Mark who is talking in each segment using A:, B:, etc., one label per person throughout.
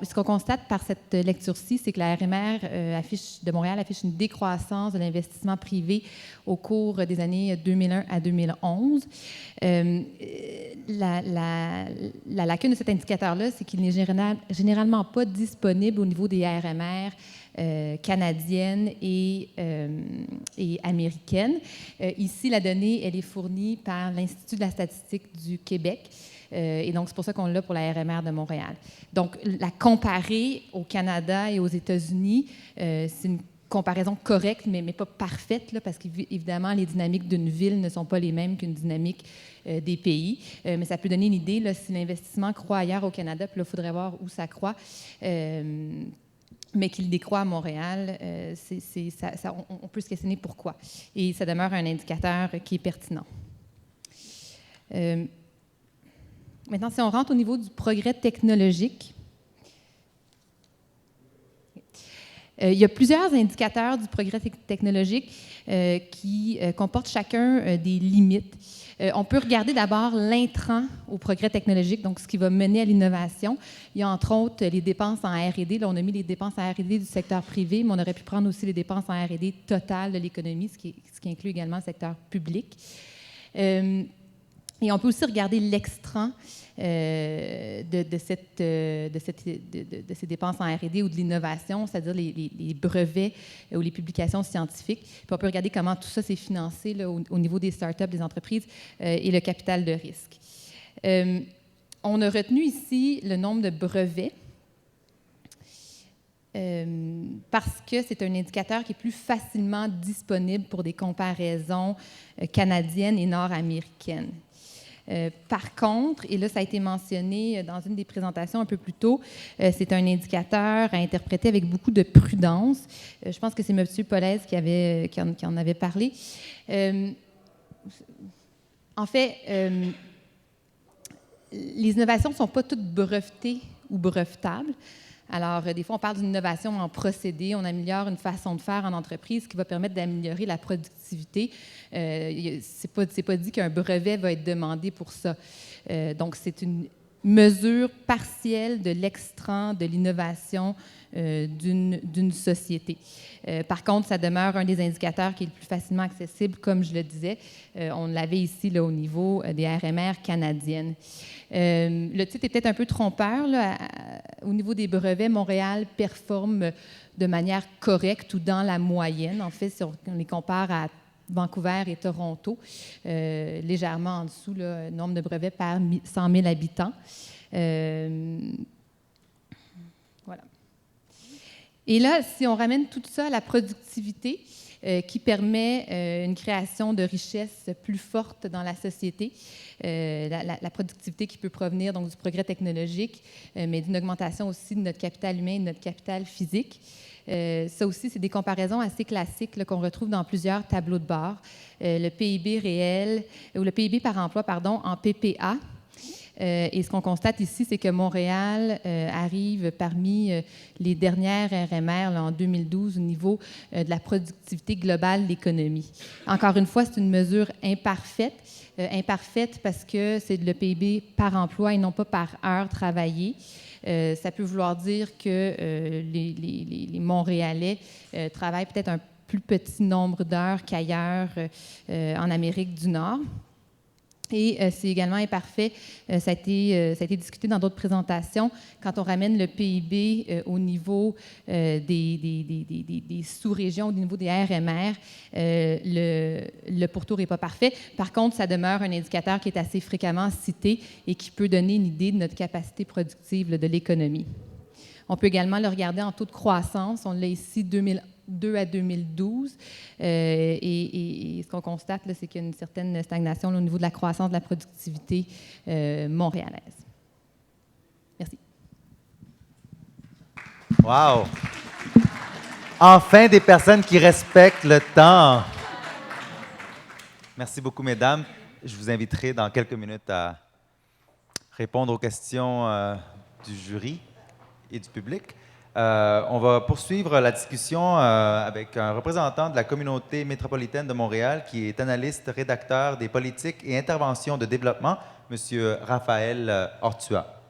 A: Ce qu'on constate par cette lecture-ci, c'est que la RMR de Montréal affiche une décroissance de l'investissement privé au cours des années 2001 à 2011. La lacune de cet indicateur-là, c'est qu'il n'est généralement pas disponible au niveau des RMR canadiennes et américaines. Ici, la donnée, elle est fournie par l'Institut de la statistique du Québec. Et donc, c'est pour ça qu'on l'a pour la RMR de Montréal. Donc, la comparer au Canada et aux États-Unis, c'est une comparaison correcte, mais pas parfaite, là, parce qu'évidemment, les dynamiques d'une ville ne sont pas les mêmes qu'une dynamique des pays. Mais ça peut donner une idée, là, si l'investissement croît ailleurs au Canada, puis là, il faudrait voir où ça croît. Mais qu'il décroît à Montréal, on peut se questionner pourquoi. Et ça demeure un indicateur qui est pertinent. Maintenant, si on rentre au niveau du progrès technologique, il y a plusieurs indicateurs du progrès technologique qui comportent chacun des limites. On peut regarder d'abord l'intrant au progrès technologique, donc ce qui va mener à l'innovation. Il y a entre autres les dépenses en R&D. Là, on a mis les dépenses en R&D du secteur privé, mais on aurait pu prendre aussi les dépenses en R&D totales de l'économie, ce qui inclut également le secteur public. Et on peut aussi regarder l'extrant de ces dépenses en R&D ou de l'innovation, c'est-à-dire les brevets ou les publications scientifiques. Puis on peut regarder comment tout ça s'est financé là, au niveau des startups, des entreprises et le capital de risque. On a retenu ici le nombre de brevets parce que c'est un indicateur qui est plus facilement disponible pour des comparaisons canadiennes et nord-américaines. Par contre, et là, ça a été mentionné dans une des présentations un peu plus tôt, c'est un indicateur à interpréter avec beaucoup de prudence. Je pense que c'est M. Pollaise qui en avait parlé. En fait, les innovations ne sont pas toutes brevetées ou brevetables. Alors, des fois, on parle d'une innovation en procédé, on améliore une façon de faire en entreprise qui va permettre d'améliorer la productivité. C'est pas dit qu'un brevet va être demandé pour ça. Donc, c'est une mesure partielle de l'extrant de l'innovation d'une société. Par contre, ça demeure un des indicateurs qui est le plus facilement accessible, comme je le disais. On l'avait ici là, au niveau des RMR canadiennes. Le titre est peut-être un peu trompeur. Là. Au niveau des brevets, Montréal performe de manière correcte ou dans la moyenne. En fait, si on les compare à Vancouver et Toronto, légèrement en dessous, le nombre de brevets par 100 000 habitants. Voilà. Et là, si on ramène tout ça à la productivité, qui permet une création de richesse plus forte dans la société, la productivité qui peut provenir donc, du progrès technologique, mais d'une augmentation aussi de notre capital humain et de notre capital physique. Ça aussi, c'est des comparaisons assez classiques là, qu'on retrouve dans plusieurs tableaux de bord. Le PIB réel, ou le PIB par emploi, pardon, en PPA. Et ce qu'on constate ici, c'est que Montréal arrive parmi les dernières RMR là, en 2012 au niveau de la productivité globale de l'économie. Encore une fois, c'est une mesure imparfaite. Imparfaite parce que c'est le PIB par emploi et non pas par heure travaillée. Ça peut vouloir dire que les Montréalais travaillent peut-être un plus petit nombre d'heures qu'ailleurs en Amérique du Nord. Et c'est également imparfait, ça a été discuté dans d'autres présentations, quand on ramène le PIB au niveau des sous-régions, au niveau des RMR, le pourtour n'est pas parfait. Par contre, ça demeure un indicateur qui est assez fréquemment cité et qui peut donner une idée de notre capacité productive de l'économie. On peut également le regarder en taux de croissance. On l'a ici 2002 à 2012. Et ce qu'on constate, c'est qu'il y a une certaine stagnation là, au niveau de la croissance de la productivité montréalaise. Merci.
B: Wow! Enfin, des personnes qui respectent le temps. Merci beaucoup, mesdames. Je vous inviterai dans quelques minutes à répondre aux questions du jury et du public. On va poursuivre la discussion avec un représentant de la communauté métropolitaine de Montréal qui est analyste, rédacteur des politiques et interventions de développement, M. Raphaël Ortua.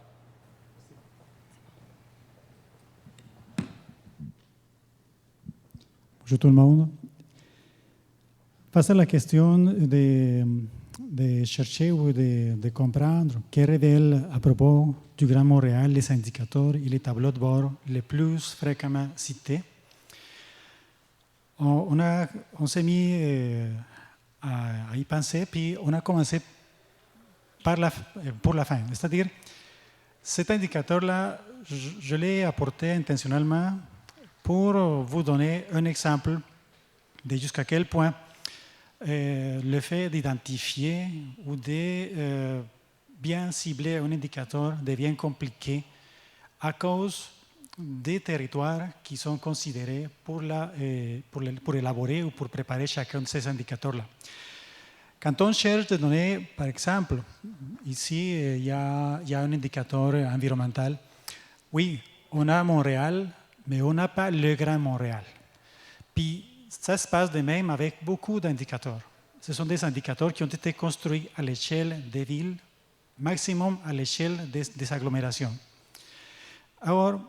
C: Bonjour tout le monde. Face à la question de chercher ou de comprendre que révèlent à propos du Grand Montréal les indicateurs et les tableaux de bord les plus fréquemment cités, on s'est mis à y penser, puis on a commencé pour la fin. C'est-à-dire, cet indicateur-là, je l'ai apporté intentionnellement pour vous donner un exemple de jusqu'à quel point le fait d'identifier ou de bien cibler un indicateur devient compliqué à cause des territoires qui sont considérés pour élaborer ou pour préparer chacun de ces indicateurs-là. Quand on cherche des données, par exemple, ici, il y a un indicateur environnemental. Oui, on a Montréal, mais on n'a pas le Grand Montréal. Puis, ça se passe de même avec beaucoup d'indicateurs. Ce sont des indicateurs qui ont été construits à l'échelle des villes, maximum à l'échelle des agglomérations. Alors,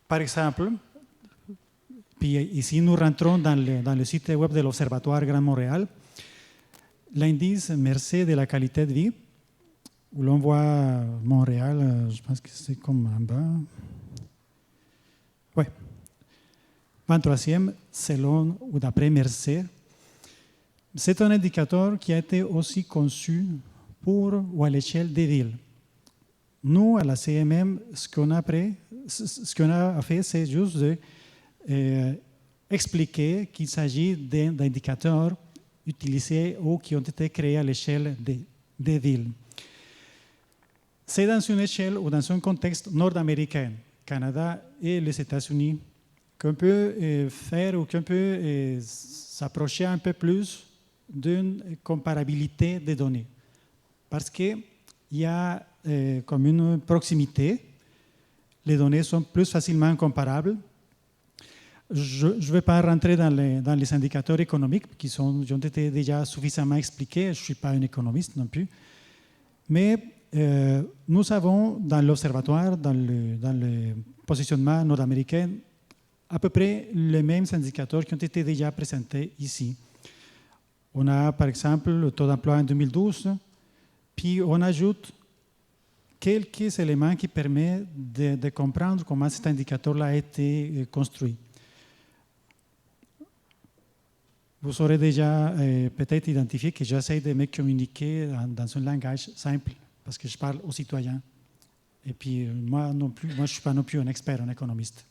C: par exemple, puis ici nous rentrons dans le site web de l'Observatoire Grand Montréal, l'indice Mercé de la qualité de vie, où l'on voit Montréal, je pense que c'est comme en bas. Ouais. 23e, selon ou d'après Mercé. C'est un indicateur qui a été aussi conçu pour ou à l'échelle des villes. Nous, à la CMM, ce qu'on a fait, c'est juste expliquer qu'il s'agit d'indicateurs utilisés ou qui ont été créés à l'échelle des villes. C'est dans une échelle ou dans un contexte nord-américain, Canada et les États-Unis, qu'on peut faire ou qu'on peut s'approcher un peu plus d'une comparabilité des données. Parce qu'il y a comme une proximité, les données sont plus facilement comparables. Je ne vais pas rentrer dans les indicateurs économiques qui ont été déjà suffisamment expliqués, je ne suis pas un économiste non plus, mais nous avons dans l'observatoire, dans le positionnement nord-américain, à peu près les mêmes indicateurs qui ont été déjà présentés ici. On a par exemple le taux d'emploi en 2012, puis on ajoute quelques éléments qui permettent de comprendre comment cet indicateur-là a été construit. Vous aurez déjà peut-être identifié que j'essaie de me communiquer dans un langage simple, parce que je parle aux citoyens. Et puis moi je ne suis pas non plus un expert, un économiste.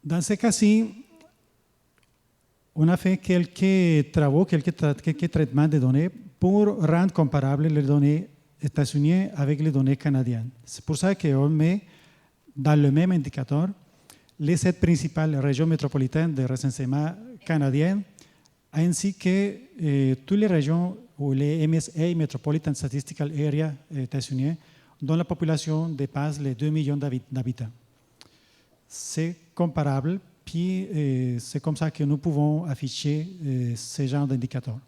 C: Dans ce cas-ci, on a fait quelques travaux, quelques traitements de données pour rendre comparables les données états-uniennes avec les données canadiennes. C'est pour ça qu'on met dans le même indicateur les 7 principales régions métropolitaines de recensement canadiennes, ainsi que toutes les régions ou les MSA, Metropolitan Statistical Area états-uniens, dont la population dépasse les 2 millions d'habitants. C'est comparable, puis c'est comme ça que nous pouvons afficher ce genre d'indicateurs.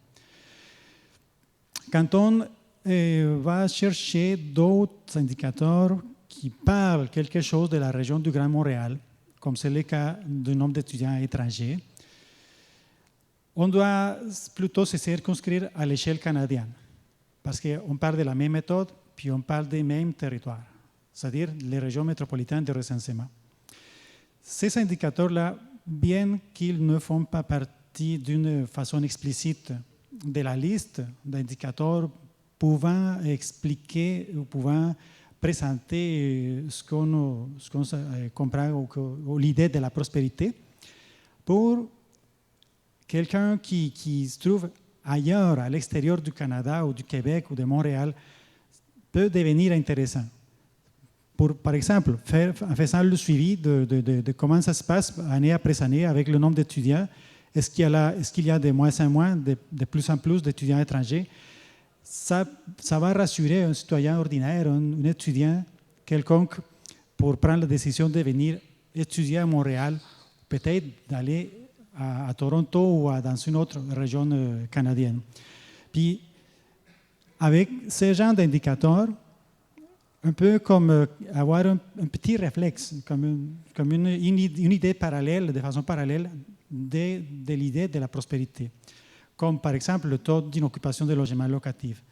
C: Quand on va chercher d'autres indicateurs qui parlent quelque chose de la région du Grand Montréal, comme c'est le cas du nombre d'étudiants étrangers, on doit plutôt se circonscrire à l'échelle canadienne, parce qu'on parle de la même méthode, puis on parle des mêmes territoires, c'est-à-dire les régions métropolitaines de recensement. Ces indicateurs-là, bien qu'ils ne font pas partie d'une façon explicite de la liste d'indicateurs pouvant expliquer ou pouvant présenter ce qu'on comprend ou l'idée de la prospérité, pour quelqu'un qui se trouve ailleurs, à l'extérieur du Canada ou du Québec ou de Montréal, peut devenir intéressant. Par exemple, en faisant le suivi de comment ça se passe année après année avec le nombre d'étudiants, est-ce qu'il y a de moins en moins, de plus en plus d'étudiants étrangers, ça va rassurer un citoyen ordinaire, un étudiant quelconque, pour prendre la décision de venir étudier à Montréal, peut-être d'aller à Toronto ou dans une autre région canadienne. Puis, avec ce genre d'indicateurs, un peu comme avoir un petit réflexe, comme une idée parallèle, de façon parallèle, de l'idée de la prospérité. Comme par exemple le taux d'inoccupation des logements locatifs.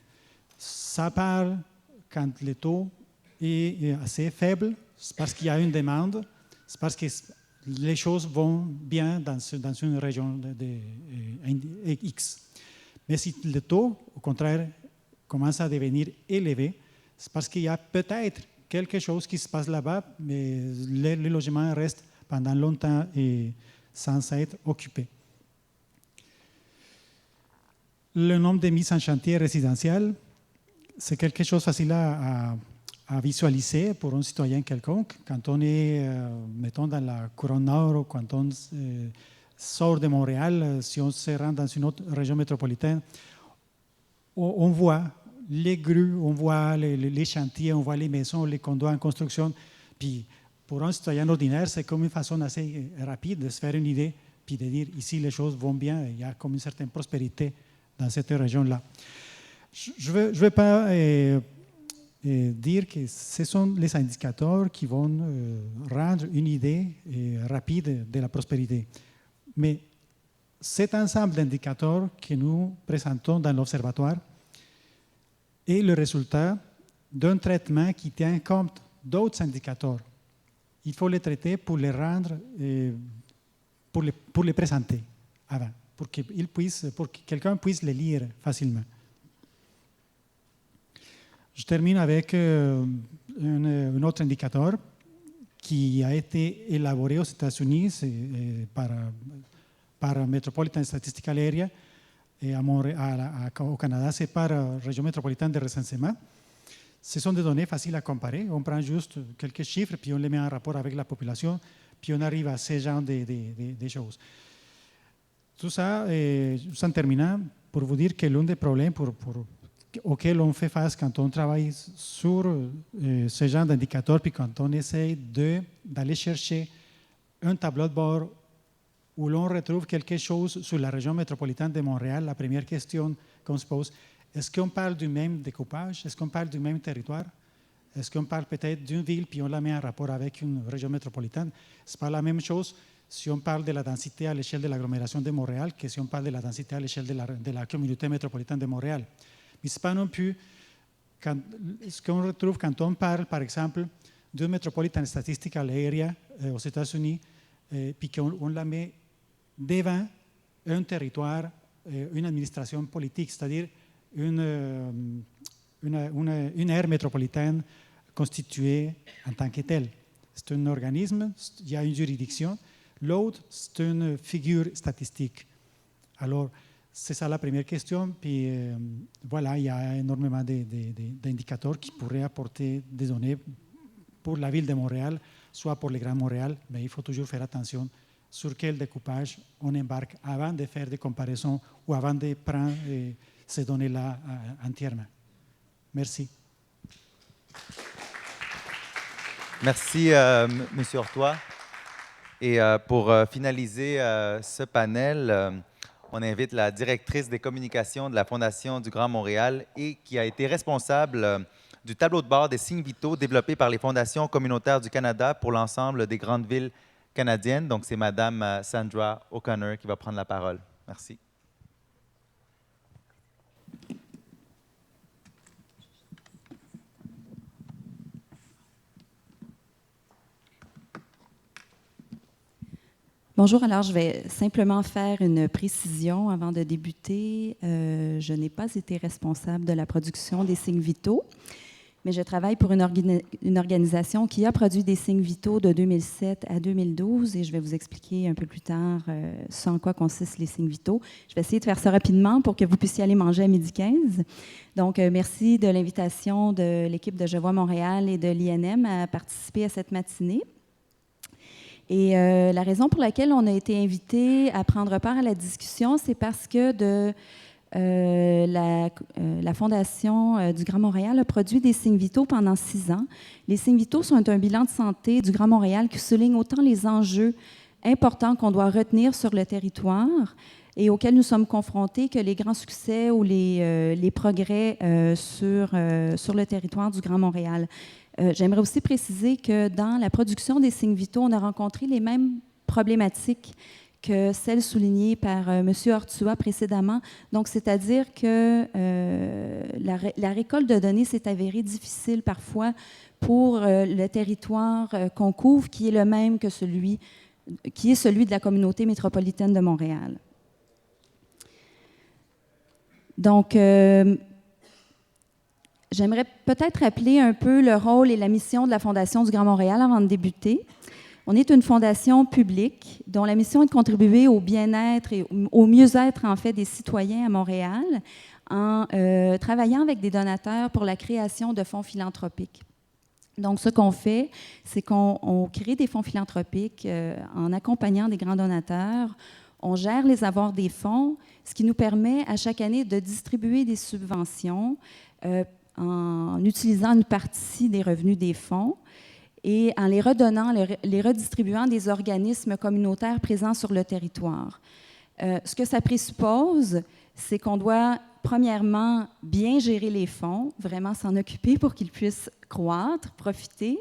C: Ça parle quand le taux est assez faible, c'est parce qu'il y a une demande, c'est parce que les choses vont bien dans une région X. Mais si le taux, au contraire, commence à devenir élevé, c'est parce qu'il y a peut-être quelque chose qui se passe là-bas, mais les logements restent pendant longtemps sans être occupés. Le nombre de mises en chantier résidentielles, c'est quelque chose de facile à visualiser pour un citoyen quelconque. Quand on est, mettons, dans la couronne nord ou quand on sort de Montréal, si on se rend dans une autre région métropolitaine, on voit les grues, on voit les chantiers, on voit les maisons, les condos en construction. Puis pour un citoyen ordinaire, c'est comme une façon assez rapide de se faire une idée, puis de dire ici les choses vont bien, il y a comme une certaine prospérité dans cette région-là. Je ne veux pas dire que ce sont les indicateurs qui vont rendre une idée rapide de la prospérité. Mais cet ensemble d'indicateurs que nous présentons dans l'Observatoire est le résultat d'un traitement qui tient compte d'autres indicateurs. Il faut les traiter pour les rendre, pour les présenter avant, pour que quelqu'un puisse les lire facilement. Je termine avec un autre indicateur qui a été élaboré aux États-Unis par Metropolitan Statistical Area et au Canada, c'est par Région métropolitaine de recensement. Ce sont des données faciles à comparer. On prend juste quelques chiffres, puis on les met en rapport avec la population, puis on arrive à ce genre de choses. Tout ça, en terminant, pour vous dire que l'un des problèmes auxquels on fait face quand on travaille sur ce genre d'indicateurs, puis quand on essaye d'aller chercher un tableau de bord où l'on retrouve quelque chose sur la région métropolitaine de Montréal, la première question qu'on se pose, est-ce qu'on parle du même découpage? Est-ce qu'on parle du même territoire? Est-ce qu'on parle peut-être d'une ville, puis on la met en rapport avec une région métropolitaine? Ce n'est pas la même chose si on parle de la densité à l'échelle de l'agglomération de Montréal que si on parle de la densité à l'échelle de la communauté métropolitaine de Montréal. Mais ce n'est pas non plus ce qu'on retrouve quand on parle, par exemple, d'une Metropolitan Statistical Area aux États-Unis, puis qu'on la met devant un territoire, une administration politique, c'est-à-dire une aire métropolitaine constituée en tant que telle. C'est un organisme, il y a une juridiction. L'autre, c'est une figure statistique. Alors, c'est ça la première question. Puis voilà, il y a énormément d'indicateurs qui pourraient apporter des données pour la ville de Montréal, soit pour le Grand Montréal, mais il faut toujours faire attention sur quel découpage on embarque avant de faire des comparaisons ou avant de prendre ces données-là entièrement. Merci.
B: Merci, M. Ortois. Et pour finaliser ce panel, on invite la directrice des communications de la Fondation du Grand Montréal et qui a été responsable du tableau de bord des signes vitaux développés par les fondations communautaires du Canada pour l'ensemble des grandes villes canadiennes. Donc, c'est Mme Sandra O'Connor qui va prendre la parole. Merci.
D: Bonjour, alors je vais simplement faire une précision avant de débuter. Je n'ai pas été responsable de la production des signes vitaux, mais je travaille pour une organisation qui a produit des signes vitaux de 2007 à 2012 et je vais vous expliquer un peu plus tard ce en quoi consistent les signes vitaux. Je vais essayer de faire ça rapidement pour que vous puissiez aller manger à 12h15. Donc, merci de l'invitation de l'équipe de Je vois Montréal et de l'INM à participer à cette matinée. Et la raison pour laquelle on a été invité à prendre part à la discussion, c'est parce que la Fondation du Grand Montréal a produit des signes vitaux pendant 6 ans. Les signes vitaux sont un bilan de santé du Grand Montréal qui souligne autant les enjeux importants qu'on doit retenir sur le territoire et auxquels nous sommes confrontés que les grands succès ou les progrès sur le territoire du Grand Montréal. J'aimerais aussi préciser que dans la production des signes vitaux, on a rencontré les mêmes problématiques que celles soulignées par M. Ortua précédemment. Donc, c'est-à-dire que la récolte de données s'est avérée difficile parfois pour le territoire qu'on couvre, qui est le même que celui de la communauté métropolitaine de Montréal. Donc, j'aimerais peut-être rappeler un peu le rôle et la mission de la Fondation du Grand Montréal avant de débuter. On est une fondation publique dont la mission est de contribuer au bien-être et au mieux-être en fait des citoyens à Montréal en travaillant avec des donateurs pour la création de fonds philanthropiques. Donc, ce qu'on fait, c'est qu'on crée des fonds philanthropiques en accompagnant des grands donateurs. On gère les avoirs des fonds, ce qui nous permet à chaque année de distribuer des subventions en utilisant une partie des revenus des fonds et en les redonnant, les redistribuant des organismes communautaires présents sur le territoire. Ce que ça présuppose, c'est qu'on doit, premièrement, bien gérer les fonds, vraiment s'en occuper pour qu'ils puissent croître, profiter.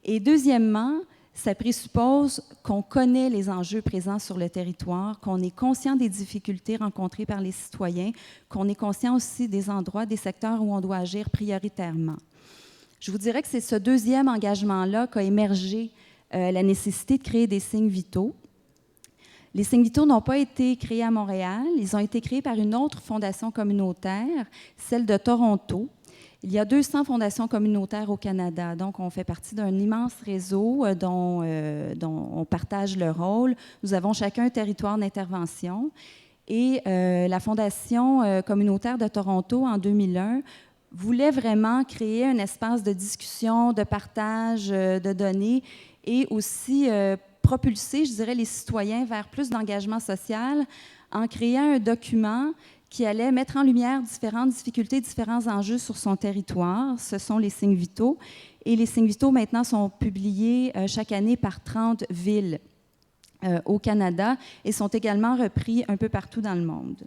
D: Et deuxièmement, ça présuppose qu'on connaît les enjeux présents sur le territoire, qu'on est conscient des difficultés rencontrées par les citoyens, qu'on est conscient aussi des endroits, des secteurs où on doit agir prioritairement. Je vous dirais que c'est ce deuxième engagement-là qu'a émergé la nécessité de créer des signes vitaux. Les signes vitaux n'ont pas été créés à Montréal, ils ont été créés par une autre fondation communautaire, celle de Toronto. Il y a 200 fondations communautaires au Canada, donc on fait partie d'un immense réseau dont on partage le rôle. Nous avons chacun un territoire d'intervention. Et la Fondation communautaire de Toronto, en 2001, voulait vraiment créer un espace de discussion, de partage de données et aussi propulser, je dirais, les citoyens vers plus d'engagement social en créant un document qui allait mettre en lumière différentes difficultés, différents enjeux sur son territoire. Ce sont les signes vitaux. Et les signes vitaux, maintenant, sont publiés chaque année par 30 villes au Canada et sont également repris un peu partout dans le monde.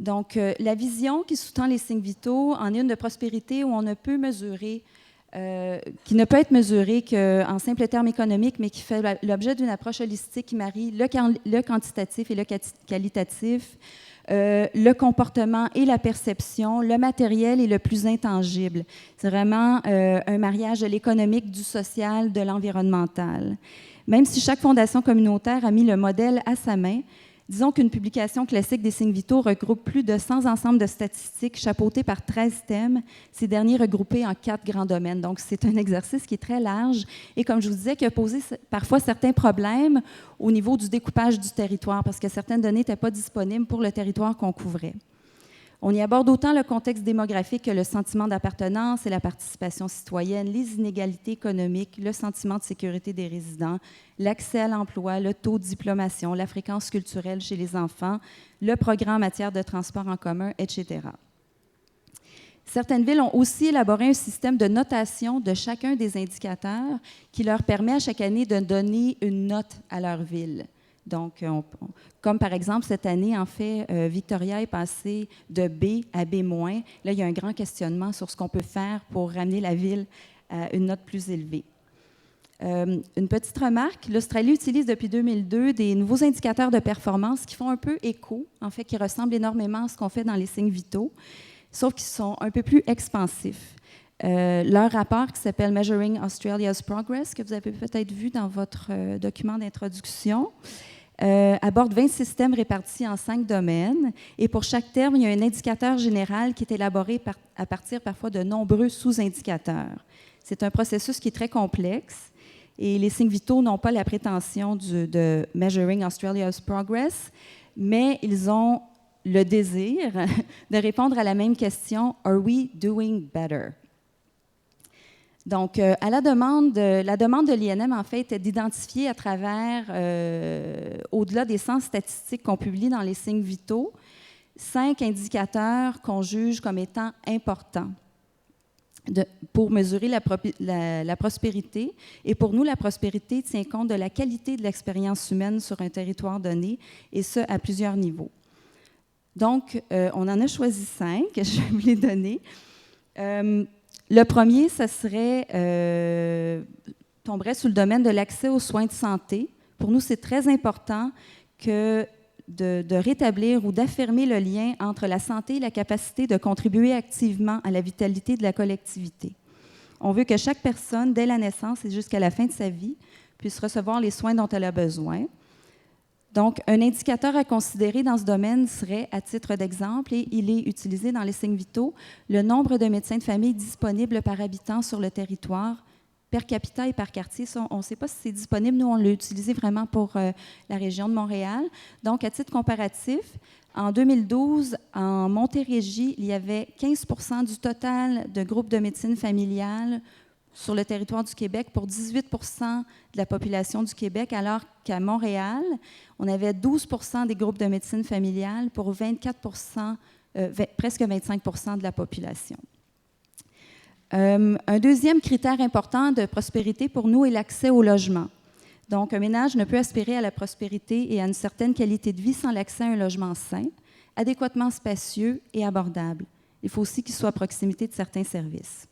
D: Donc, la vision qui sous-tend les signes vitaux en est une de prospérité où on ne peut mesurer, qui ne peut être mesurée qu'en simples termes économiques, mais qui fait l'objet d'une approche holistique qui marie le quantitatif et le qualitatif, le comportement et la perception, le matériel et le plus intangible. C'est vraiment un mariage de l'économique, du social, de l'environnemental. Même si chaque fondation communautaire a mis le modèle à sa main, disons qu'une publication classique des signes vitaux regroupe plus de 100 ensembles de statistiques chapeautés par 13 thèmes, ces derniers regroupés en 4 grands domaines. Donc, c'est un exercice qui est très large et, comme je vous disais, qui a posé parfois certains problèmes au niveau du découpage du territoire parce que certaines données n'étaient pas disponibles pour le territoire qu'on couvrait. On y aborde autant le contexte démographique que le sentiment d'appartenance et la participation citoyenne, les inégalités économiques, le sentiment de sécurité des résidents, l'accès à l'emploi, le taux de diplomation, la fréquence culturelle chez les enfants, le programme en matière de transport en commun, etc. Certaines villes ont aussi élaboré un système de notation de chacun des indicateurs qui leur permet à chaque année de donner une note à leur ville. Donc, comme par exemple, cette année, en fait, Victoria est passée de B à B-. Là, il y a un grand questionnement sur ce qu'on peut faire pour ramener la ville à une note plus élevée. Une petite remarque, l'Australie utilise depuis 2002 des nouveaux indicateurs de performance qui font un peu écho, en fait, qui ressemblent énormément à ce qu'on fait dans les signes vitaux, sauf qu'ils sont un peu plus expansifs. Leur rapport qui s'appelle « Measuring Australia's Progress », que vous avez peut-être vu dans votre document d'introduction, aborde 20 systèmes répartis en 5 domaines. Et pour chaque terme, il y a un indicateur général qui est élaboré à partir parfois de nombreux sous-indicateurs. C'est un processus qui est très complexe. Et les signes vitaux n'ont pas la prétention de « Measuring Australia's Progress », mais ils ont le désir de répondre à la même question « Are we doing better ?» Donc, la demande de l'INM, en fait, est d'identifier à travers, au-delà des 100 statistiques qu'on publie dans les signes vitaux, 5 indicateurs qu'on juge comme étant importants. pour mesurer la prospérité. Et pour nous, la prospérité tient compte de la qualité de l'expérience humaine sur un territoire donné, et ce, à plusieurs niveaux. Donc, on en a choisi 5, je vais vous les donner. Le premier, ça tomberait sous le domaine de l'accès aux soins de santé. Pour nous, c'est très important de rétablir ou d'affirmer le lien entre la santé et la capacité de contribuer activement à la vitalité de la collectivité. On veut que chaque personne, dès la naissance et jusqu'à la fin de sa vie, puisse recevoir les soins dont elle a besoin. Donc, un indicateur à considérer dans ce domaine serait, à titre d'exemple, et il est utilisé dans les signes vitaux, le nombre de médecins de famille disponibles par habitant sur le territoire, per capita et par quartier. On ne sait pas si c'est disponible. Nous, on l'a utilisé vraiment pour la région de Montréal. Donc, à titre comparatif, en 2012, en Montérégie, il y avait 15 % du total de groupes de médecine familiale sur le territoire du Québec pour 18 % de la population du Québec, alors qu'à Montréal, on avait 12 % des groupes de médecine familiale pour 24 presque 25 % de la population. Un deuxième critère important de prospérité pour nous est l'accès au logement. Donc, un ménage ne peut aspirer à la prospérité et à une certaine qualité de vie sans l'accès à un logement sain, adéquatement spacieux et abordable. Il faut aussi qu'il soit à proximité de certains services.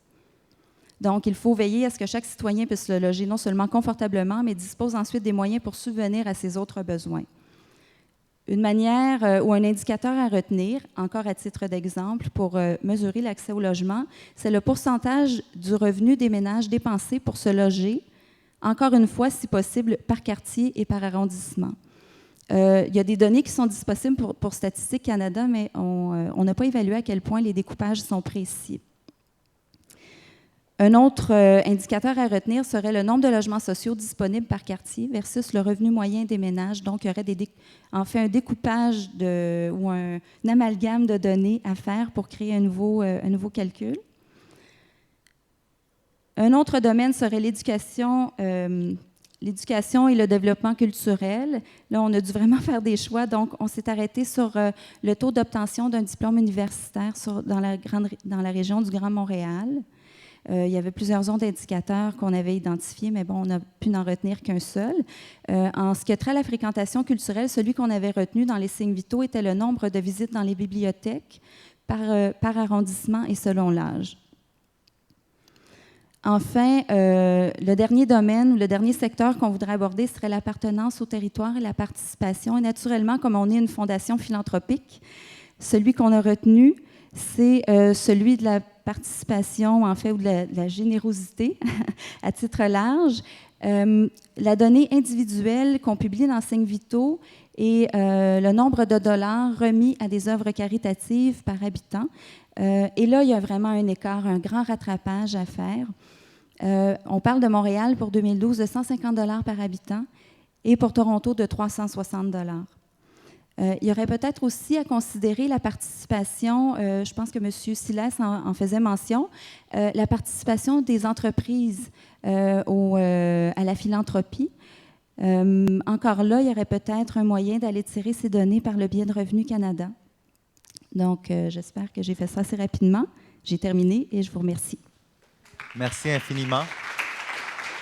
D: Donc, il faut veiller à ce que chaque citoyen puisse se loger non seulement confortablement, mais dispose ensuite des moyens pour subvenir à ses autres besoins. Une manière ou un indicateur à retenir, encore à titre d'exemple, pour mesurer l'accès au logement, c'est le pourcentage du revenu des ménages dépensés pour se loger, encore une fois, si possible, par quartier et par arrondissement. Il y a des données qui sont disponibles pour Statistique Canada, mais on n'a pas évalué à quel point les découpages sont précis. Un autre indicateur à retenir serait le nombre de logements sociaux disponibles par quartier versus le revenu moyen des ménages. Donc, il y aurait en fait un découpage ou un amalgame de données à faire pour créer un nouveau calcul. Un autre domaine serait l'éducation et le développement culturel. Là, on a dû vraiment faire des choix. Donc, on s'est arrêté sur le taux d'obtention d'un diplôme universitaire dans la région du Grand Montréal. Il y avait plusieurs autres indicateurs qu'on avait identifiés, mais bon, on n'a pu n'en retenir qu'un seul. En ce qui a trait à la fréquentation culturelle, celui qu'on avait retenu dans les signes vitaux était le nombre de visites dans les bibliothèques par arrondissement et selon l'âge. Enfin, le dernier domaine ou le dernier secteur qu'on voudrait aborder serait l'appartenance au territoire et la participation. Et naturellement, comme on est une fondation philanthropique, celui qu'on a retenu, c'est celui de la participation, en fait, ou de la générosité à titre large. La donnée individuelle qu'on publie dans Signes vitaux est le nombre de dollars remis à des œuvres caritatives par habitant. Et là, il y a vraiment un écart, un grand rattrapage à faire. On parle de Montréal pour 2012 de 150 $ par habitant et pour Toronto de 360 $. Il y aurait peut-être aussi à considérer la participation, je pense que M. Silas en faisait mention, la participation des entreprises à la philanthropie. Encore là, il y aurait peut-être un moyen d'aller tirer ces données par le biais de Revenu Canada. Donc, j'espère que j'ai fait ça assez rapidement. J'ai terminé et je vous remercie.
B: Merci infiniment.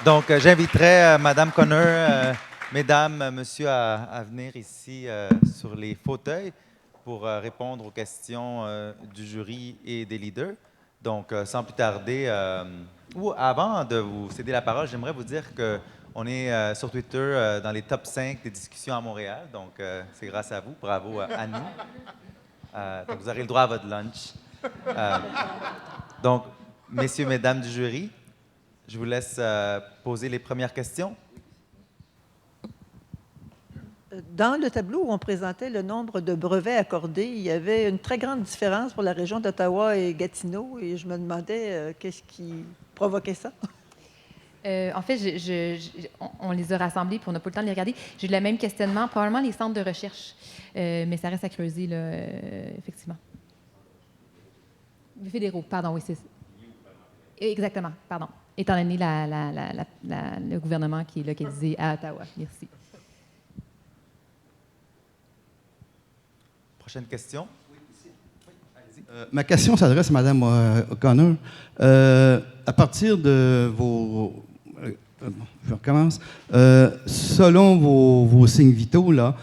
B: Donc, j'inviterai Mme Connor, Mesdames, Monsieur, à venir ici sur les fauteuils pour répondre aux questions du jury et des leaders. Donc, sans plus tarder, ou avant de vous céder la parole, j'aimerais vous dire qu'on est sur Twitter dans les top 5 des discussions à Montréal. Donc, c'est grâce à vous. Bravo à nous. Donc, vous aurez le droit à votre lunch. Donc, messieurs, mesdames du jury, je vous laisse poser les premières questions.
E: Dans le tableau où on présentait le nombre de brevets accordés, il y avait une très grande différence pour la région d'Ottawa et Gatineau, et je me demandais qu'est-ce qui provoquait ça?
A: En fait, on les a rassemblés, puis on n'a pas le temps de les regarder. J'ai eu le même questionnement, probablement les centres de recherche, mais ça reste à creuser, là, effectivement. Fédéraux, pardon, oui, c'est ça. Exactement, pardon. Étant donné le gouvernement qui est localisé à Ottawa. Merci.
B: Prochaine question. Oui, allez-y.
F: Ma question s'adresse à Mme O'Connor. À partir de vos... je recommence. Selon vos signes vitaux, là,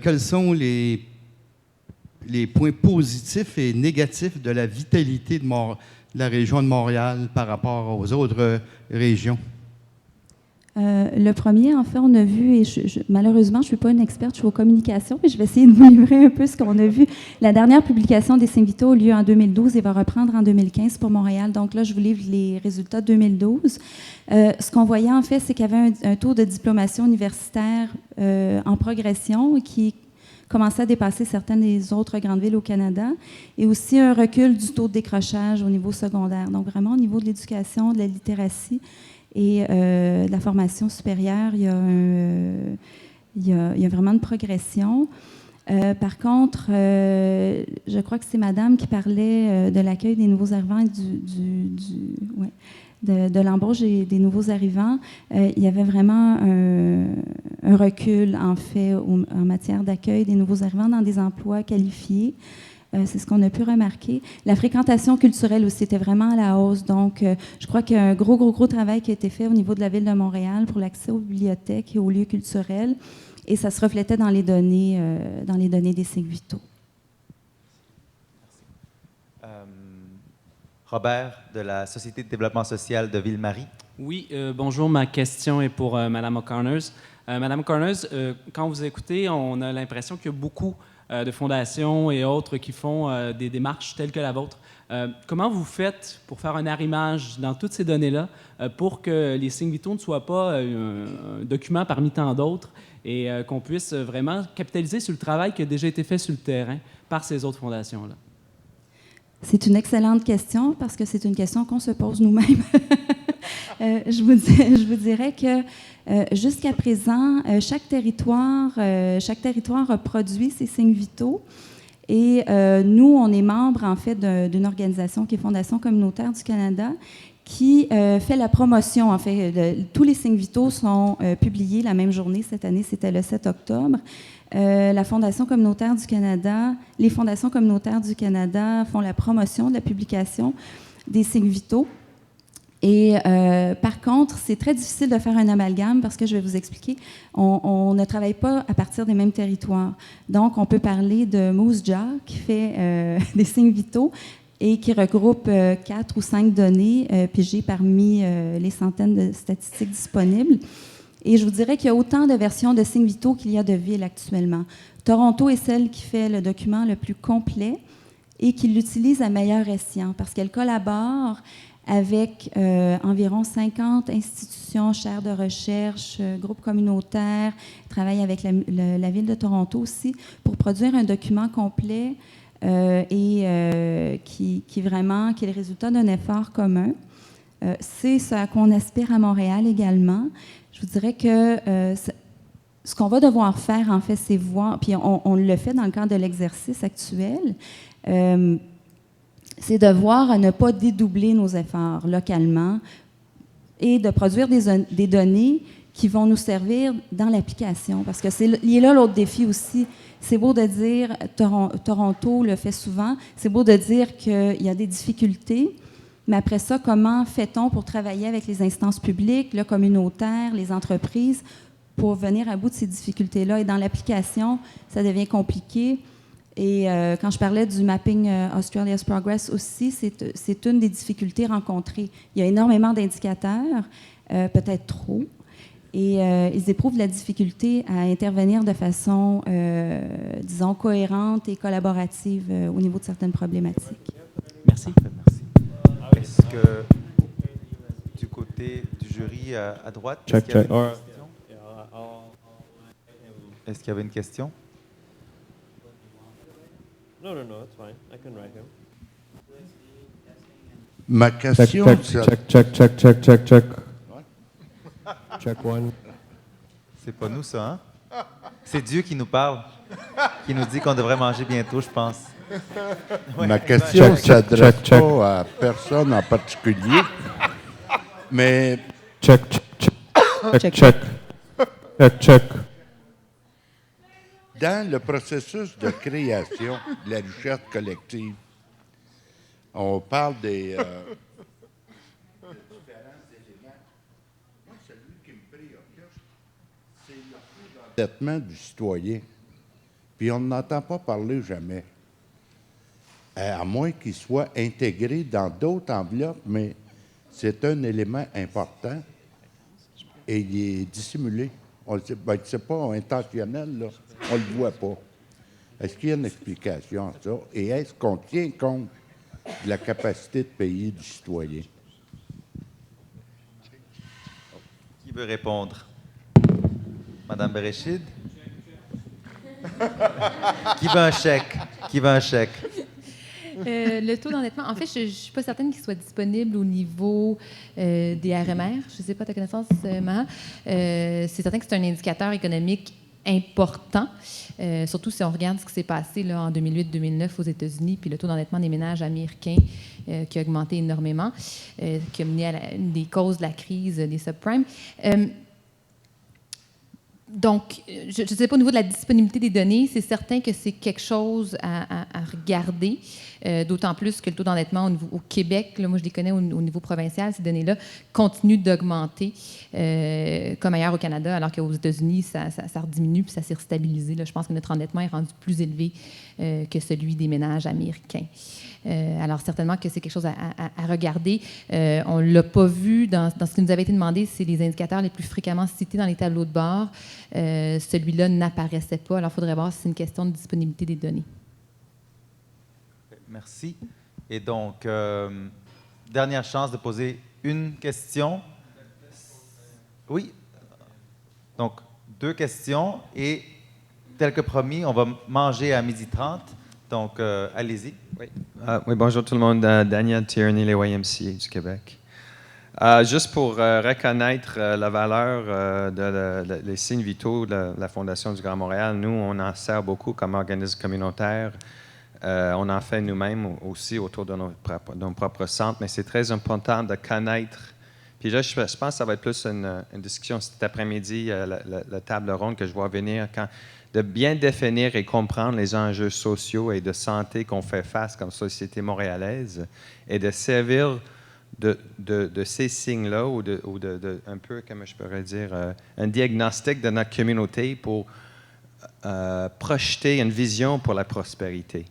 F: quels sont les points positifs et négatifs de la vitalité de la région de Montréal par rapport aux autres régions?
D: Le premier, en fait, on a vu, et malheureusement, je ne suis pas une experte, je suis aux communications, mais je vais essayer de vous livrer un peu ce qu'on a vu. La dernière publication des signes vitaux a eu lieu en 2012 et va reprendre en 2015 pour Montréal. Donc là, je vous livre les résultats de 2012. Ce qu'on voyait, en fait, c'est qu'il y avait un taux de diplomation universitaire en progression qui commençait à dépasser certaines des autres grandes villes au Canada, et aussi un recul du taux de décrochage au niveau secondaire. Donc vraiment, au niveau de l'éducation, de la littératie, et de la formation supérieure, il y a vraiment une progression. Par contre, je crois que c'est Madame qui parlait de l'accueil des nouveaux arrivants et de l'embauche des nouveaux arrivants. Il y avait vraiment un recul, en fait, en matière d'accueil des nouveaux arrivants dans des emplois qualifiés. C'est ce qu'on a pu remarquer. La fréquentation culturelle aussi était vraiment à la hausse. Donc, je crois qu'il y a un gros travail qui a été fait au niveau de la Ville de Montréal pour l'accès aux bibliothèques et aux lieux culturels. Et ça se reflétait dans les données des signes vitaux.
B: Robert, de la Société de développement social de Ville-Marie.
G: Oui, bonjour. Ma question est pour Mme O'Connor. Mme O'Connor, quand vous écoutez, on a l'impression qu'il y a beaucoup de fondations et autres qui font des démarches telles que la vôtre. Comment vous faites pour faire un arrimage dans toutes ces données-là pour que les signes vitaux ne soient pas un document parmi tant d'autres et qu'on puisse vraiment capitaliser sur le travail qui a déjà été fait sur le terrain par ces autres fondations-là?
D: C'est une excellente question parce que c'est une question qu'on se pose nous-mêmes. Je vous dirais que jusqu'à présent, chaque territoire a produit ses signes vitaux. Et nous, on est membre, en fait, d'une organisation qui est Fondation communautaire du Canada, qui fait la promotion, en fait. Tous les signes vitaux sont publiés la même journée. Cette année, c'était le 7 octobre. La Fondation communautaire du Canada, les Fondations communautaires du Canada font la promotion de la publication des signes vitaux. Et par contre, c'est très difficile de faire un amalgame parce que je vais vous expliquer, on ne travaille pas à partir des mêmes territoires. Donc, on peut parler de Moose Jaw qui fait des signes vitaux et qui regroupe 4 ou 5 données pigées parmi les centaines de statistiques disponibles. Et je vous dirais qu'il y a autant de versions de signes vitaux qu'il y a de villes actuellement. Toronto est celle qui fait le document le plus complet et qui l'utilise à meilleur escient parce qu'elle collabore avec environ 50 institutions, chaires de recherche, groupes communautaires, travaille avec la Ville de Toronto aussi pour produire un document complet qui est le résultat d'un effort commun. C'est ce à quoi on aspire à Montréal également. Je vous dirais que ce qu'on va devoir faire, en fait, c'est voir, puis on le fait dans le cadre de l'exercice actuel, c'est de voir à ne pas dédoubler nos efforts localement et de produire des données qui vont nous servir dans l'application. Parce que il est là l'autre défi aussi. C'est beau de dire, Toronto le fait souvent, c'est beau de dire qu'il y a des difficultés, mais après ça, comment fait-on pour travailler avec les instances publiques, le communautaire, les entreprises, pour venir à bout de ces difficultés-là? Et dans l'application, ça devient compliqué. Et quand je parlais du mapping Australia's Progress aussi, c'est une des difficultés rencontrées. Il y a énormément d'indicateurs, peut-être trop, et ils éprouvent la difficulté à intervenir de façon, disons, cohérente et collaborative au niveau de certaines problématiques.
G: Merci.
B: Merci. Est-ce que du côté du jury à droite, est-ce qu'il y avait une question? Est-ce qu'il y avait une question?
H: No, it's fine. I can write him.
I: Ma question...
H: Check. Check one.
B: C'est pas nous, ça, hein? C'est Dieu qui nous parle, qui nous dit qu'on devrait manger bientôt, je pense. Ouais.
I: Ma question ne s'adresse pas à personne en particulier, mais...
H: Check.
I: Dans le processus de création de la richesse collective, On parle des différents éléments. Moi, celui qui me préoccupe, c'est le coût d'endettement du citoyen. Puis on n'entend pas parler jamais. À moins qu'il soit intégré dans d'autres enveloppes, mais c'est un élément important et il est dissimulé. C'est pas intentionnel, là. On ne le voit pas. Est-ce qu'il y a une explication à ça? Et est-ce qu'on tient compte de la capacité de payer du citoyen?
B: Qui veut répondre? Madame Bereshid? Qui veut un chèque? Qui veut un chèque?
A: Le taux d'endettement, en fait, je ne suis pas certaine qu'il soit disponible au niveau des RMR. Je ne sais pas ta connaissance, Maha. C'est certain que c'est un indicateur économique important, surtout si on regarde ce qui s'est passé là, en 2008-2009 aux États-Unis, puis le taux d'endettement des ménages américains qui a augmenté énormément, qui a mené à une des causes de la crise des subprimes. Donc, je ne sais pas au niveau de la disponibilité des données, c'est certain que c'est quelque chose à regarder, d'autant plus que le taux d'endettement au Québec, là, moi je les connais au niveau provincial, ces données-là continuent d'augmenter comme ailleurs au Canada, alors qu'aux États-Unis, ça diminue puis ça s'est stabilisé. Là. Je pense que notre endettement est rendu plus élevé que celui des ménages américains. Alors, certainement que c'est quelque chose à regarder. On ne l'a pas vu dans ce qui nous avait été demandé, c'est les indicateurs les plus fréquemment cités dans les tableaux de bord. Celui-là n'apparaissait pas. Alors, il faudrait voir si c'est une question de disponibilité des données.
B: Merci. Et donc, dernière chance de poser une question. Oui. Donc, 2 questions. Et, tel que promis, on va manger à 12h30. Donc, allez-y.
J: Oui. Oui, bonjour tout le monde. Daniel Tierney, les YMCA du Québec. Juste pour reconnaître la valeur des signes vitaux de la Fondation du Grand Montréal, nous, on en sert beaucoup comme organisme communautaire. On en fait nous-mêmes aussi autour de nos propres centres, mais c'est très important de connaître. Puis là, je pense que ça va être plus une discussion cet après-midi, la table ronde que je vois venir, de bien définir et comprendre les enjeux sociaux et de santé qu'on fait face comme société montréalaise et de servir de ces signes-là ou un peu, comment je pourrais dire, un diagnostic de notre communauté pour projeter une vision pour la prospérité.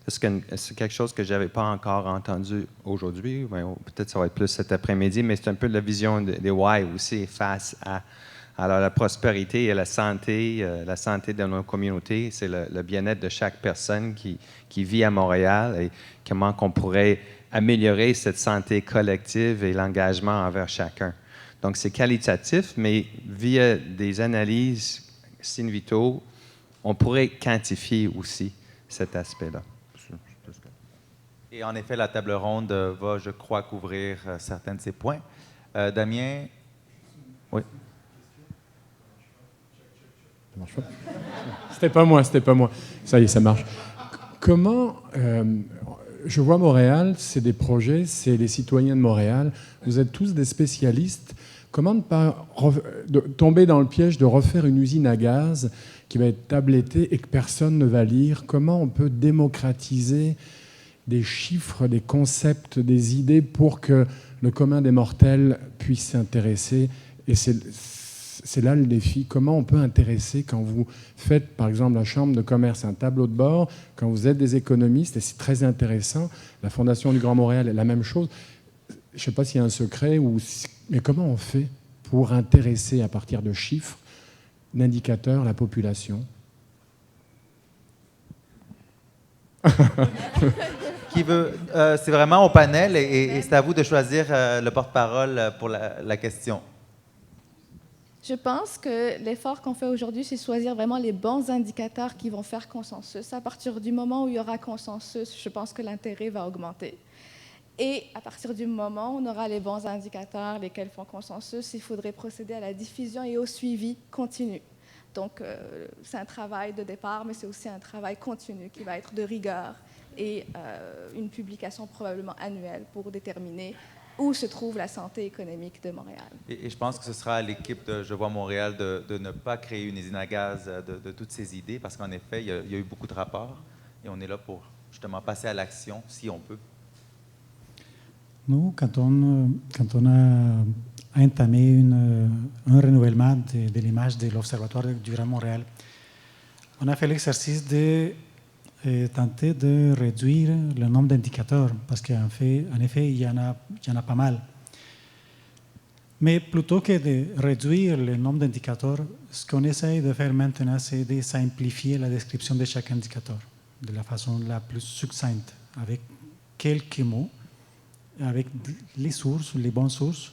J: C'est quelque chose que je n'avais pas encore entendu aujourd'hui. Peut-être que ça va être plus cet après-midi, mais c'est un peu la vision des why aussi face à la prospérité et la santé de nos communautés. C'est le bien-être de chaque personne qui vit à Montréal et comment on pourrait améliorer cette santé collective et l'engagement envers chacun. Donc, c'est qualitatif, mais via des analyses signes vitaux, on pourrait quantifier aussi cet aspect-là.
B: Et en effet, la table ronde va, je crois, couvrir certains de ces points. Damien? Oui.
K: Ça marche pas? C'était pas moi. Ça y est, ça marche. Comment... je vois Montréal, c'est des projets, c'est les citoyens de Montréal. Vous êtes tous des spécialistes. Comment ne pas tomber dans le piège de refaire une usine à gaz qui va être tablettée et que personne ne va lire? Comment on peut démocratiser des chiffres, des concepts, des idées pour que le commun des mortels puisse s'intéresser? Et c'est là le défi. Comment on peut intéresser quand vous faites, par exemple, la Chambre de commerce, un tableau de bord, quand vous êtes des économistes, et c'est très intéressant. La Fondation du Grand Montréal est la même chose. Je ne sais pas s'il y a un secret, mais comment on fait pour intéresser, à partir de chiffres, d'indicateurs, la population?
B: Qui veut? C'est vraiment au panel et c'est à vous de choisir le porte-parole pour la question.
L: Je pense que l'effort qu'on fait aujourd'hui, c'est choisir vraiment les bons indicateurs qui vont faire consensus. À partir du moment où il y aura consensus, je pense que l'intérêt va augmenter. Et à partir du moment où on aura les bons indicateurs, lesquels font consensus, il faudrait procéder à la diffusion et au suivi continu. Donc, c'est un travail de départ, mais c'est aussi un travail continu qui va être de rigueur et une publication probablement annuelle pour déterminer où se trouve la santé économique de Montréal.
B: Et je pense que ce sera à l'équipe de Je vois Montréal de ne pas créer une usine à gaz de toutes ces idées, parce qu'en effet, il y a eu beaucoup de rapports et on est là pour justement passer à l'action, si on peut.
C: Nous, quand on a entamé un renouvellement de l'image de l'Observatoire du Grand Montréal, on a fait l'exercice de tenter de réduire le nombre d'indicateurs, parce qu'en effet, il y en a pas mal. Mais plutôt que de réduire le nombre d'indicateurs, ce qu'on essaye de faire maintenant, c'est de simplifier la description de chaque indicateur de la façon la plus succincte, avec quelques mots, avec les sources, les bonnes sources,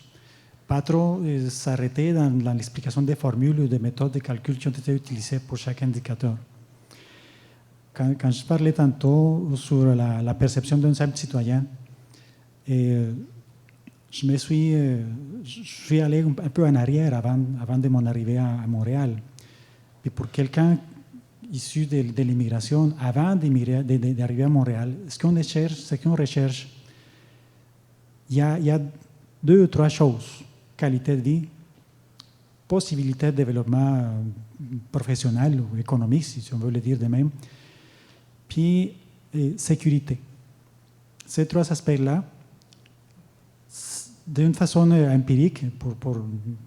C: pas trop s'arrêter dans l'explication des formules ou des méthodes de calcul qui ont été utilisées pour chaque indicateur. Quand je parlais tantôt sur la perception d'un simple citoyen, je suis allé un peu en arrière avant de mon arrivée à Montréal. Et pour quelqu'un issu de l'immigration, avant d'arriver à Montréal, ce qu'on recherche, il y a 2 ou 3 choses. Qualité de vie, possibilité de développement professionnel ou économique, si on veut le dire de même, puis sécurité. Ces 3 aspects-là, d'une façon empirique, pour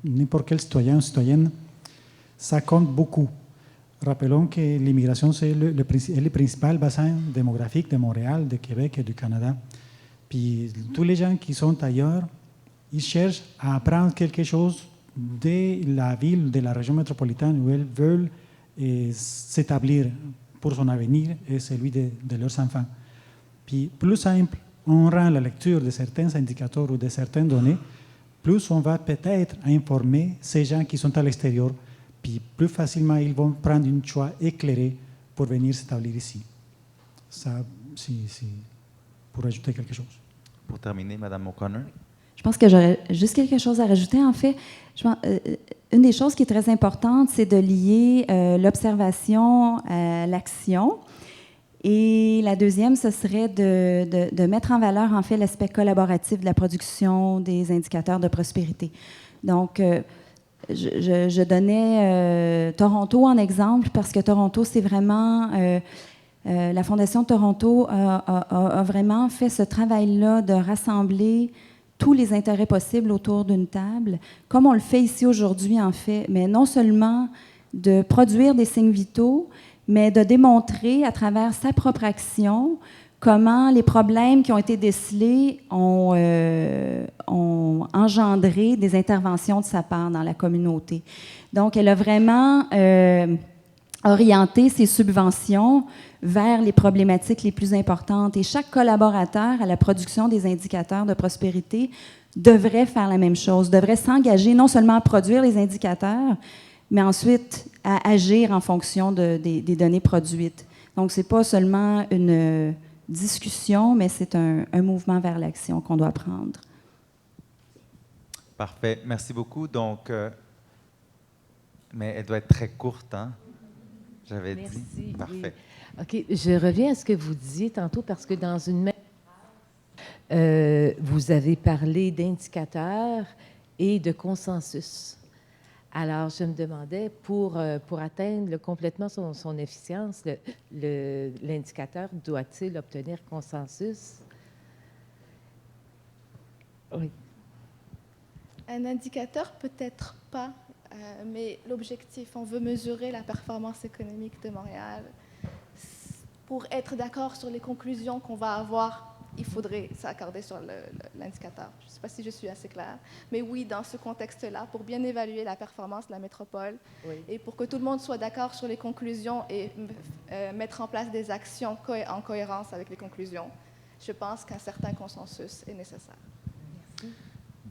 C: n'importe quel citoyen ou citoyenne, ça compte beaucoup. Rappelons que l'immigration, c'est le principal bassin démographique de Montréal, de Québec et du Canada. Puis tous les gens qui sont ailleurs, ils cherchent à apprendre quelque chose de la ville, de la région métropolitaine où ils veulent s'établir pour son avenir et celui de leurs enfants. Puis plus simple on rend la lecture de certains indicateurs ou de certaines données, plus on va peut-être informer ces gens qui sont à l'extérieur, puis plus facilement ils vont prendre un choix éclairé pour venir s'établir ici. Ça, pour ajouter quelque chose.
B: Pour terminer, Mme O'Connor.
D: Je pense que j'aurais juste quelque chose à rajouter. En fait, une des choses qui est très importante, c'est de lier l'observation à l'action. Et la deuxième, ce serait de mettre en valeur, en fait, l'aspect collaboratif de la production des indicateurs de prospérité. Donc, je donnais Toronto en exemple parce que Toronto, c'est vraiment... la Fondation de Toronto a vraiment fait ce travail-là de rassembler tous les intérêts possibles autour d'une table, comme on le fait ici aujourd'hui, en fait, mais non seulement de produire des signes vitaux, mais de démontrer à travers sa propre action comment les problèmes qui ont été décelés ont engendré des interventions de sa part dans la communauté. Donc, elle a vraiment orienté ses subventions vers les problématiques les plus importantes. Et chaque collaborateur à la production des indicateurs de prospérité devrait faire la même chose, devrait s'engager non seulement à produire les indicateurs, mais ensuite à agir en fonction des données produites. Donc, ce n'est pas seulement une discussion, mais c'est un mouvement vers l'action qu'on doit prendre.
B: Parfait. Merci beaucoup. Donc, mais elle doit être très courte, hein? J'avais dit. Parfait.
M: Oui. OK. Je reviens à ce que vous disiez tantôt, parce que dans une même... vous avez parlé d'indicateurs et de consensus. Alors, je me demandais, pour atteindre complètement son efficience, l'indicateur doit-il obtenir consensus? Oui.
L: Un indicateur, peut-être pas, mais l'objectif, on veut mesurer la performance économique de Montréal. Pour être d'accord sur les conclusions qu'on va avoir, il faudrait s'accorder sur l'indicateur. Je ne sais pas si je suis assez claire, mais oui, dans ce contexte-là, pour bien évaluer la performance de la métropole, oui, et pour que tout le monde soit d'accord sur les conclusions et mettre en place des actions en cohérence avec les conclusions, je pense qu'un certain consensus est nécessaire. Merci.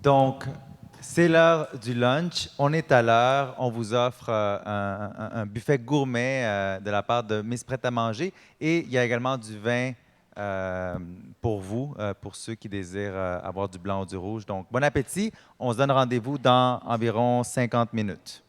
B: Donc, c'est l'heure du lunch. On est à l'heure. On vous offre un buffet gourmet de la part de Miss Prêt-à-manger et il y a également du vin pour vous, pour ceux qui désirent avoir du blanc ou du rouge. Donc, bon appétit. On se donne rendez-vous dans environ 50 minutes.